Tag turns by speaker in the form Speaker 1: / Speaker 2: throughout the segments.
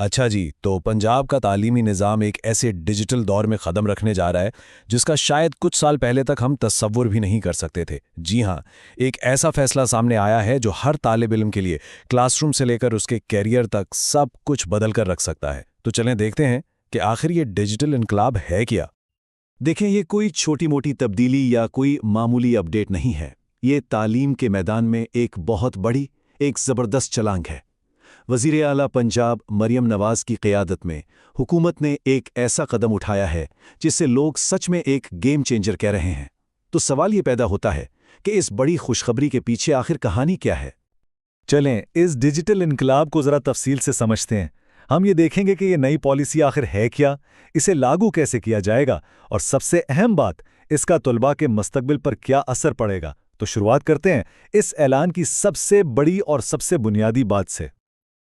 Speaker 1: अच्छा जी, तो पंजाब का तालीमी निज़ाम एक ऐसे डिजिटल दौर में कदम रखने जा रहा है जिसका शायद कुछ साल पहले तक हम तस्वुर भी नहीं कर सकते थे। जी हाँ, एक ऐसा फैसला सामने आया है जो हर तालिब इल्म के लिए क्लासरूम से लेकर उसके कैरियर तक सब कुछ बदल कर रख सकता है। तो चलें देखते हैं कि आखिर ये डिजिटल इनकलाब है क्या।
Speaker 2: देखें, ये कोई छोटी मोटी तब्दीली या कोई मामूली अपडेट नहीं है। ये तालीम के मैदान में एक बहुत बड़ी, एक ज़बरदस्त छलांग है। वज़ीर आला पंजाब मरियम नवाज़ की क़यादत में हुकूमत ने एक ऐसा कदम उठाया है जिससे लोग सच में एक गेम चेंजर कह रहे हैं। तो सवाल ये पैदा होता है कि इस बड़ी खुशखबरी के पीछे आखिर कहानी क्या है।
Speaker 3: चलें इस डिजिटल इनकलाब को ज़रा तफसील से समझते हैं। हम ये देखेंगे कि ये नई पॉलिसी आखिर है क्या, इसे लागू कैसे किया जाएगा और सबसे अहम बात, इसका तलबा के मुस्तकबिल पर क्या असर पड़ेगा। तो शुरुआत करते हैं इस ऐलान की सबसे बड़ी और सबसे बुनियादी बात से।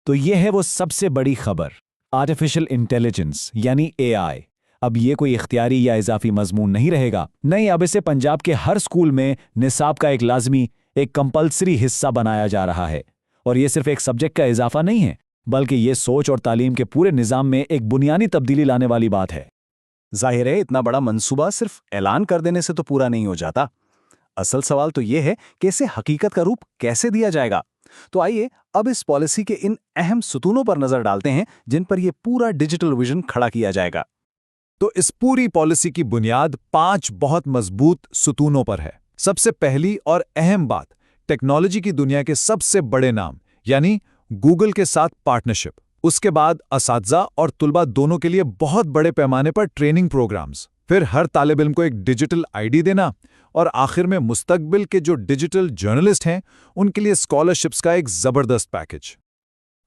Speaker 4: तो ये है वो सबसे बड़ी खबर, आर्टिफिशियल इंटेलिजेंस यानी एआई। अब ये कोई इख्तियारी या इजाफी मजमून नहीं रहेगा। नहीं, अब इसे पंजाब के हर स्कूल में निसाब का एक लाजमी, एक कंपल्सरी हिस्सा बनाया जा रहा है। और ये सिर्फ एक सब्जेक्ट का इजाफा नहीं है, बल्कि ये सोच और तालीम के पूरे निज़ाम में एक बुनियादी तब्दीली लाने वाली बात है।
Speaker 2: ज़ाहिर है, इतना बड़ा मंसूबा सिर्फ ऐलान कर देने से तो पूरा नहीं हो जाता। असल सवाल तो ये है कि इसे हकीकत का रूप कैसे दिया जाएगा। तो आइए अब इस पॉलिसी के इन अहम सुतूनों पर नजर डालते हैं जिन पर यह पूरा डिजिटल विजन खड़ा किया जाएगा।
Speaker 3: तो इस पूरी पॉलिसी की बुनियाद 5 बहुत मजबूत सुतूनों पर है। सबसे पहली और अहम बात, टेक्नोलॉजी की दुनिया के सबसे बड़े नाम यानी गूगल के साथ पार्टनरशिप। उसके बाद असातिज़ा और तुलबा दोनों के लिए बहुत बड़े पैमाने पर ट्रेनिंग प्रोग्राम्स, फिर हर तालिब इल्म को एक डिजिटल आईडी देना, और आखिर में मुस्तकबिल के जो डिजिटल जर्नलिस्ट हैं उनके लिए स्कॉलरशिप्स का एक ज़बरदस्त पैकेज।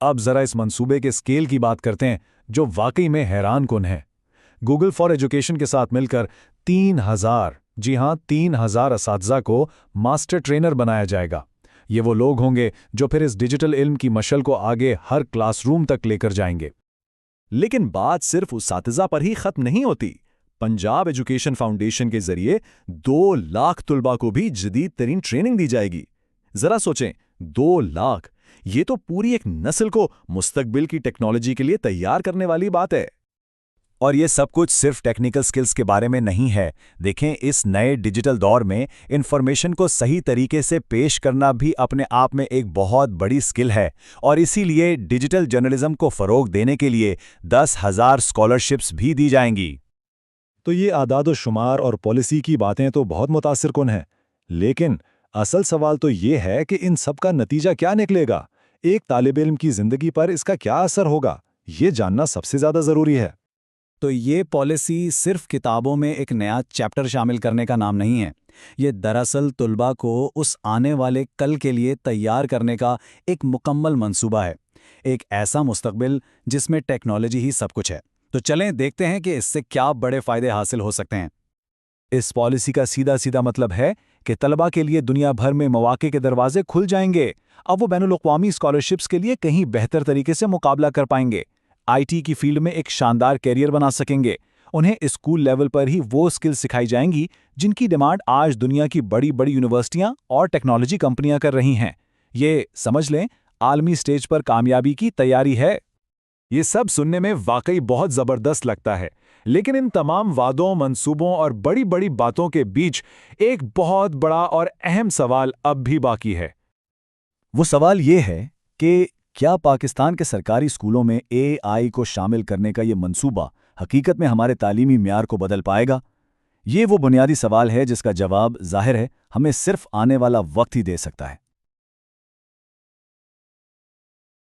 Speaker 3: अब ज़रा इस मंसूबे के स्केल की बात करते हैं जो वाकई में हैरान कुन है। गूगल फॉर एजुकेशन के साथ मिलकर 3000, जी हाँ 3000 असातिज़ा को मास्टर ट्रेनर बनाया जाएगा। ये वो लोग होंगे जो फिर इस डिजिटल इल्म की मशल को आगे हर क्लासरूम तक लेकर जाएंगे।
Speaker 2: लेकिन बात सिर्फ असातिज़ा पर ही ख़त्म नहीं होती। पंजाब एजुकेशन फाउंडेशन के जरिए 2 लाख तुलबा को भी जदीद तरीन ट्रेनिंग दी जाएगी। जरा सोचें, 2 लाख, ये तो पूरी एक नस्ल को मुस्तकबिल की टेक्नोलॉजी के लिए तैयार करने वाली बात है।
Speaker 5: और ये सब कुछ सिर्फ टेक्निकल स्किल्स के बारे में नहीं है। देखें, इस नए डिजिटल दौर में इंफॉर्मेशन को सही तरीके से पेश करना भी अपने आप में एक बहुत बड़ी स्किल है, और इसीलिए डिजिटल जर्नलिज्म को फ़रोग देने के लिए 10,000 स्कॉलरशिप्स भी दी जाएंगी।
Speaker 3: तो ये आदाद व शुमार और पॉलिसी की बातें तो बहुत मुतासिर कुन हैं, लेकिन असल सवाल तो ये है कि इन सब का नतीजा क्या निकलेगा। एक तालिब इल्म की ज़िंदगी पर इसका क्या असर होगा, ये जानना सबसे ज़्यादा ज़रूरी है।
Speaker 4: तो ये पॉलिसी सिर्फ किताबों में एक नया चैप्टर शामिल करने का नाम नहीं है। ये दरअसल तुलबा को उस आने वाले कल के लिए तैयार करने का एक मुकम्मल मंसूबा है, एक ऐसा मुस्तकबिल जिसमें टेक्नोलॉजी ही सब कुछ है। तो चलें देखते हैं कि इससे क्या बड़े फ़ायदे हासिल हो सकते हैं।
Speaker 3: इस पॉलिसी का सीधा सीधा मतलब है कि तलबा के लिए दुनिया भर में मौक़े के दरवाजे खुल जाएंगे। अब वो बैनुल-अक़वामी स्कॉलरशिप्स के लिए कहीं बेहतर तरीके से मुकाबला कर पाएंगे, आईटी की फील्ड में एक शानदार कैरियर बना सकेंगे। उन्हें स्कूल लेवल पर ही वो स्किल सिखाई जाएंगी जिनकी डिमांड आज दुनिया की बड़ी बड़ी यूनिवर्सिटियां और टेक्नोलॉजी कंपनियां कर रही हैं। ये समझ लें, आलमी स्टेज पर कामयाबी की तैयारी है। ये सब सुनने में वाकई बहुत ज़बरदस्त लगता है, लेकिन इन तमाम वादों, मंसूबों और बड़ी बड़ी बातों के बीच एक बहुत बड़ा और अहम सवाल अब भी बाकी है।
Speaker 5: वो सवाल ये है कि क्या पाकिस्तान के सरकारी स्कूलों में एआई को शामिल करने का ये मंसूबा हकीकत में हमारे तालीमी म्यार को बदल पाएगा? ये वो बुनियादी सवाल है जिसका जवाब ज़ाहिर है हमें सिर्फ आने वाला वक्त ही दे सकता है।